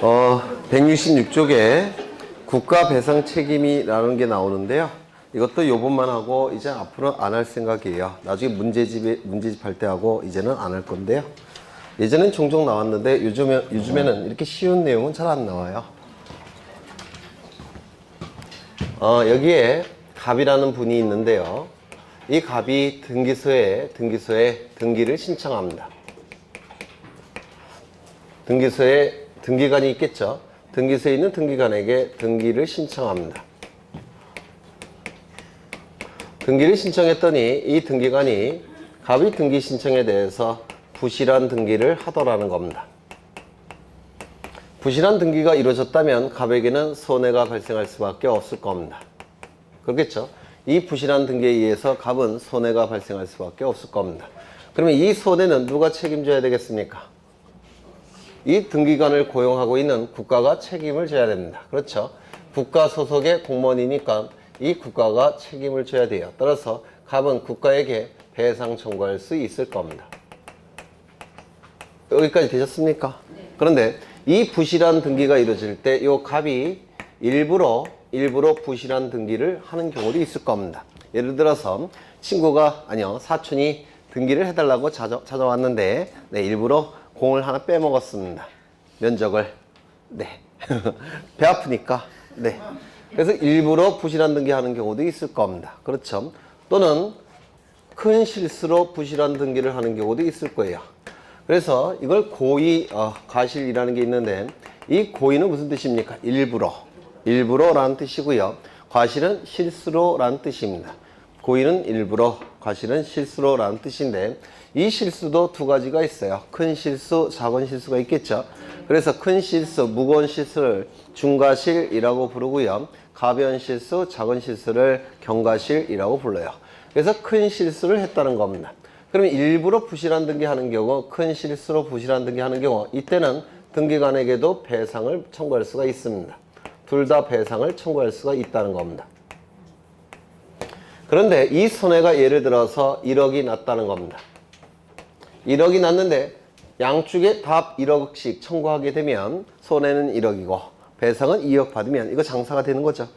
166쪽에 국가 배상 책임이라는 게 나오는데요. 이것도 요번만 하고 이제 앞으로 안 할 생각이에요. 나중에 문제집 할 때 하고 이제는 안 할 건데요. 예전엔 종종 나왔는데 요즘에는 이렇게 쉬운 내용은 잘 안 나와요. 여기에 갑이라는 분이 있는데요. 이 갑이 등기소에 등기를 신청합니다. 등기소에 등기관이 있겠죠. 등기소에 있는 등기관에게 등기를 신청합니다. 등기를 신청했더니 이 등기관이 갑이 등기 신청에 대해서 부실한 등기를 하더라는 겁니다. 부실한 등기가 이루어졌다면 갑에게는 손해가 발생할 수밖에 없을 겁니다. 그렇겠죠? 이 부실한 등기에 의해서 갑은 손해가 발생할 수밖에 없을 겁니다. 그러면 이 손해는 누가 책임져야 되겠습니까? 이 등기관을 고용하고 있는 국가가 책임을 져야 됩니다. 그렇죠? 국가 소속의 공무원이니까 이 국가가 책임을 져야 돼요. 따라서 갑은 국가에게 배상 청구할 수 있을 겁니다. 여기까지 되셨습니까? 네. 그런데 이 부실한 등기가 이루어질 때 이 갑이 일부러 부실한 등기를 하는 경우도 있을 겁니다. 예를 들어서 사촌이 등기를 해달라고 찾아왔는데 일부러 공을 하나 빼먹었습니다. 면적을. 배 아프니까. 그래서 일부러 부실한 등기 하는 경우도 있을 겁니다. 그렇죠? 또는 큰 실수로 부실한 등기를 하는 경우도 있을 거예요. 그래서 이걸 고의, 과실이라는 게 있는데 이 고의는 무슨 뜻입니까? 일부러라는 뜻이고요. 과실은 실수로라는 뜻입니다. 고의는 일부러, 과실은 실수로라는 뜻인데 이 실수도 두 가지가 있어요. 큰 실수, 작은 실수가 있겠죠. 그래서 큰 실수, 무거운 실수를 중과실이라고 부르고요. 가벼운 실수, 작은 실수를 경과실이라고 불러요. 그래서 큰 실수를 했다는 겁니다. 그러면 일부러 부실한 등기하는 경우, 큰 실수로 부실한 등기하는 경우 이때는 등기관에게도 배상을 청구할 수가 있습니다. 둘 다 배상을 청구할 수가 있다는 겁니다. 그런데 이 손해가 예를 들어서 1억이 났다는 겁니다. 1억이 났는데 양쪽에 다 1억씩 청구하게 되면 손해는 1억이고 배상은 2억 받으면 이거 장사가 되는 거죠.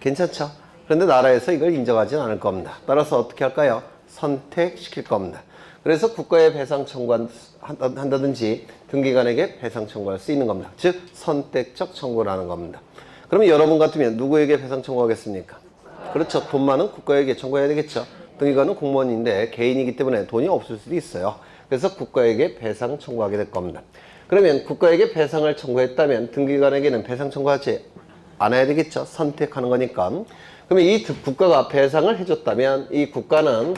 괜찮죠? 그런데 나라에서 이걸 인정하지는 않을 겁니다. 따라서 어떻게 할까요? 선택시킬 겁니다. 그래서 국가에 배상 청구한다든지 등기관에게 배상 청구할 수 있는 겁니다. 즉 선택적 청구라는 겁니다. 그러면 여러분 같으면 누구에게 배상 청구하겠습니까? 그렇죠. 돈 많은 국가에게 청구해야 되겠죠. 등기관은 공무원인데 개인이기 때문에 돈이 없을 수도 있어요. 그래서 국가에게 배상 청구하게 될 겁니다. 그러면 국가에게 배상을 청구했다면 등기관에게는 배상 청구하지 않아야 되겠죠. 선택하는 거니까. 그러면 이 국가가 배상을 해줬다면 이 국가는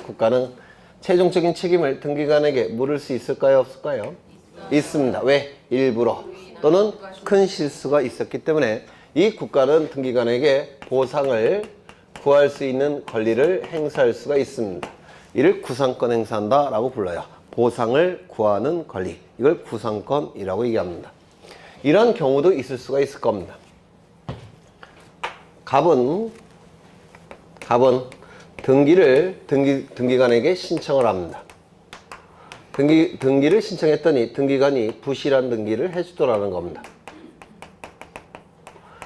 최종적인 책임을 등기관에게 물을 수 있을까요? 없을까요? 있습니다. 왜? 일부러 또는 큰 실수가 있었기 때문에 이 국가는 등기관에게 보상을 구할 수 있는 권리를 행사할 수가 있습니다. 이를 구상권 행사한다 라고 불러요. 보상을 구하는 권리. 이걸 구상권이라고 얘기합니다. 이런 경우도 있을 수가 있을 겁니다. 갑은 등기관에게 신청을 합니다. 등기를 신청했더니 등기관이 부실한 등기를 해주더라는 겁니다.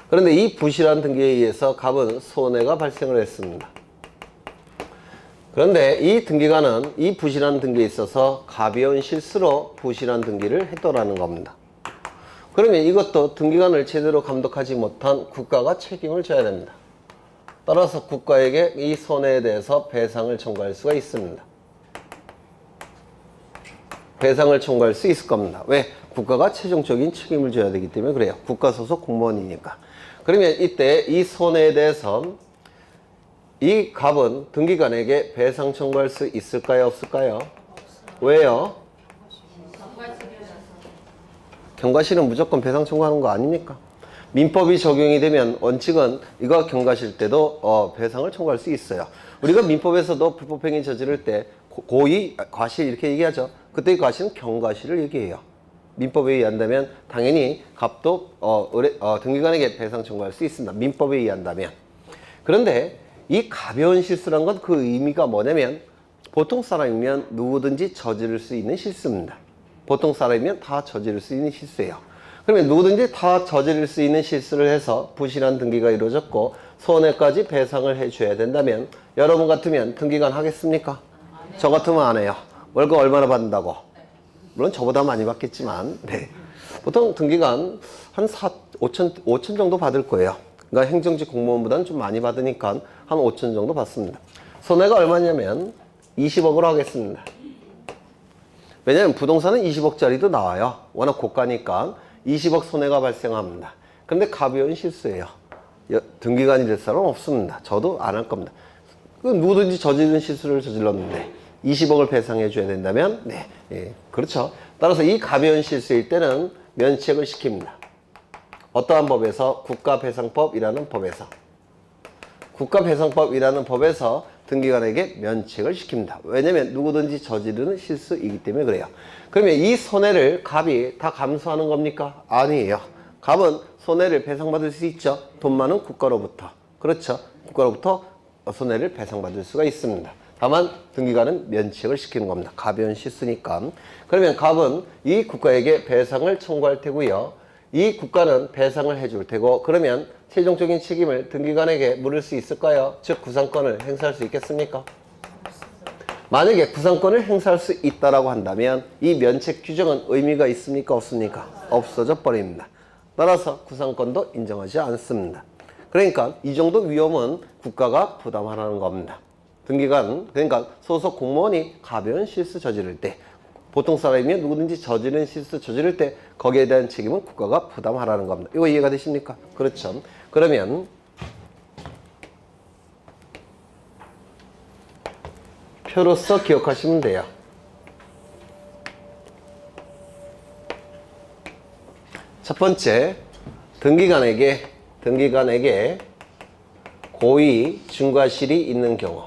그런데 이 부실한 등기에 의해서 갑은 손해가 발생을 했습니다. 그런데 이 등기관은 이 부실한 등기에 있어서 가벼운 실수로 부실한 등기를 했더라는 겁니다. 그러면 이것도 등기관을 제대로 감독하지 못한 국가가 책임을 져야 됩니다. 따라서 국가에게 이 손해에 대해서 배상을 청구할 수가 있습니다. 배상을 청구할 수 있을 겁니다. 왜? 국가가 최종적인 책임을 져야 되기 때문에 그래요. 국가 소속 공무원이니까. 그러면 이때 이 손해에 대해서 이 갑은 등기관에게 배상 청구할 수 있을까요? 없을까요? 왜요? 경과실은 무조건 배상 청구하는 거 아닙니까? 민법이 적용이 되면 원칙은 이거 경과실 때도 배상을 청구할 수 있어요. 우리가 민법에서도 불법행위 저지를 때 고의, 과실 이렇게 얘기하죠. 그때 과실은 경과실을 얘기해요. 민법에 의한다면 당연히 갑도 등기관에게 배상 청구할 수 있습니다. 민법에 의한다면. 그런데 이 가벼운 실수란 건 그 의미가 뭐냐면 보통 사람이면 누구든지 저지를 수 있는 실수입니다. 보통 사람이면 다 저지를 수 있는 실수예요. 그러면 누구든지 다 저지를 수 있는 실수를 해서 부실한 등기가 이루어졌고 손해까지 배상을 해줘야 된다면 여러분 같으면 등기관 하겠습니까? 저 같으면 안 해요. 월급 얼마나 받는다고? 물론 저보다 많이 받겠지만 네. 보통 등기관 한 5천 정도 받을 거예요. 그러니까 행정직 공무원보다는 좀 많이 받으니까 한 5천 정도 받습니다. 손해가 얼마냐면 20억으로 하겠습니다. 왜냐하면 부동산은 20억짜리도 나와요. 워낙 고가니까 20억 손해가 발생합니다. 그런데 가벼운 실수예요. 등기관이 될 사람은 없습니다. 저도 안 할 겁니다. 누구든지 저지른 실수를 저질렀는데 20억을 배상해 줘야 된다면 네, 예, 그렇죠. 따라서 이 가벼운 실수일 때는 면책을 시킵니다. 어떠한 법에서? 국가배상법이라는 법에서. 국가배상법이라는 법에서 등기관에게 면책을 시킵니다. 왜냐면 누구든지 저지르는 실수이기 때문에 그래요. 그러면 이 손해를 갑이 다 감수하는 겁니까? 아니에요. 갑은 손해를 배상받을 수 있죠. 돈 많은 국가로부터. 그렇죠. 국가로부터 손해를 배상받을 수가 있습니다. 다만 등기관은 면책을 시키는 겁니다. 가벼운 실수니까. 그러면 갑은 이 국가에게 배상을 청구할 테고요. 이 국가는 배상을 해줄 테고 그러면 최종적인 책임을 등기관에게 물을 수 있을까요? 즉 구상권을 행사할 수 있겠습니까? 만약에 구상권을 행사할 수 있다라고 한다면 이 면책 규정은 의미가 있습니까? 없습니까? 없어져 버립니다. 따라서 구상권도 인정하지 않습니다. 그러니까 이 정도 위험은 국가가 부담하라는 겁니다. 등기관, 그러니까 소속 공무원이 가벼운 실수 저지를 때 보통 사람이면 누구든지 저지른 실수 저지를 때 거기에 대한 책임은 국가가 부담하라는 겁니다. 이거 이해가 되십니까? 그렇죠. 그러면 표로서 기억하시면 돼요. 첫 번째, 등기관에게 고의 중과실이 있는 경우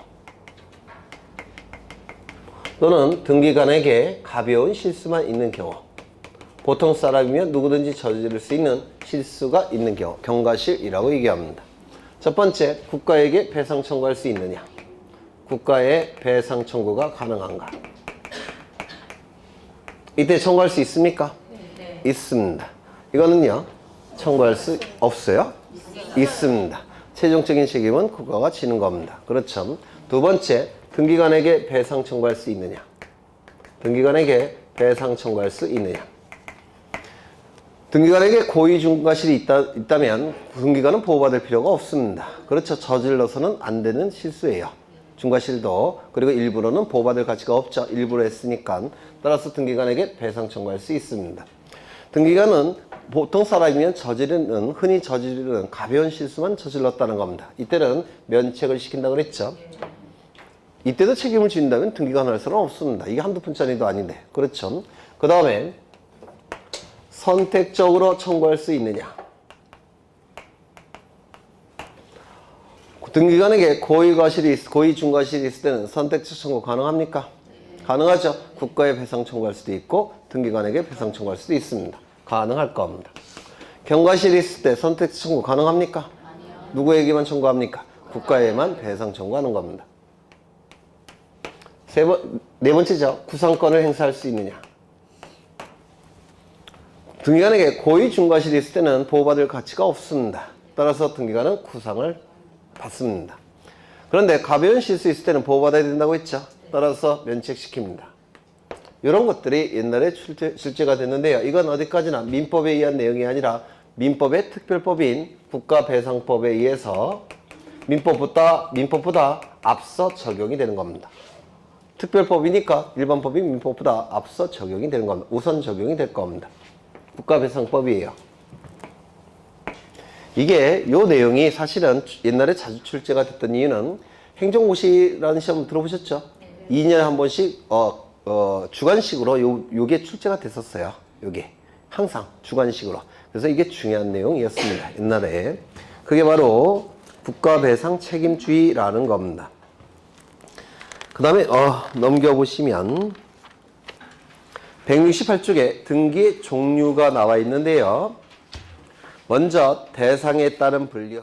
또는 등기관에게 가벼운 실수만 있는 경우 보통 사람이면 누구든지 저지를 수 있는 실수가 있는 경우 경과실이라고 얘기합니다. 첫 번째, 국가에게 배상 청구할 수 있느냐? 국가에 배상 청구가 가능한가? 이때 청구할 수 있습니까? 네. 있습니다. 이거는요 청구할 수 없어요? 있습니다. 최종적인 책임은 국가가 지는 겁니다. 그렇죠. 두 번째, 등기관에게 배상 청구할 수 있느냐? 등기관에게 배상 청구할 수 있느냐? 등기관에게 고의 중과실이 있다면 등기관은 보호받을 필요가 없습니다. 그렇죠. 저질러서는 안 되는 실수예요. 중과실도 그리고 일부러는 보호받을 가치가 없죠. 일부러 했으니까. 따라서 등기관에게 배상 청구할 수 있습니다. 등기관은 보통 사람이면 흔히 저지르는 가벼운 실수만 저질렀다는 겁니다. 이때는 면책을 시킨다고 그랬죠. 이때도 책임을 진다면 등기관 할 수는 없습니다. 이게 한두 푼짜리도 아닌데. 그렇죠. 그 다음에 선택적으로 청구할 수 있느냐? 등기관에게 고의 중과실이 있을 때는 선택적 청구 가능합니까? 가능하죠. 국가에 배상 청구할 수도 있고 등기관에게 배상 청구할 수도 있습니다. 가능할 겁니다. 경과실이 있을 때 선택적 청구 가능합니까? 아니요. 누구에게만 청구합니까? 국가에만 배상 청구하는 겁니다. 네 번째죠. 구상권을 행사할 수 있느냐? 등기관에게 고의 중과실이 있을 때는 보호받을 가치가 없습니다. 따라서 등기관은 구상을 받습니다. 그런데 가벼운 실수 있을 때는 보호받아야 된다고 했죠. 따라서 면책시킵니다. 이런 것들이 옛날에 출제가 됐는데요. 이건 어디까지나 민법에 의한 내용이 아니라 민법의 특별법인 국가배상법에 의해서 민법보다 앞서 적용이 되는 겁니다. 특별법이니까 일반법인 민법보다 앞서 적용이 되는 겁니다. 우선 적용이 될 겁니다. 국가배상법이에요. 이게 요 내용이 사실은 옛날에 자주 출제가 됐던 이유는 행정고시라는 시험 들어보셨죠? 2년에 한 번씩 주관식으로 요게 출제가 됐었어요. 요게 항상 주관식으로. 그래서 이게 중요한 내용이었습니다. 옛날에. 그게 바로 국가배상 책임주의라는 겁니다. 그 다음에 넘겨보시면 168쪽에 등기의 종류가 나와 있는데요. 먼저 대상에 따른 분류.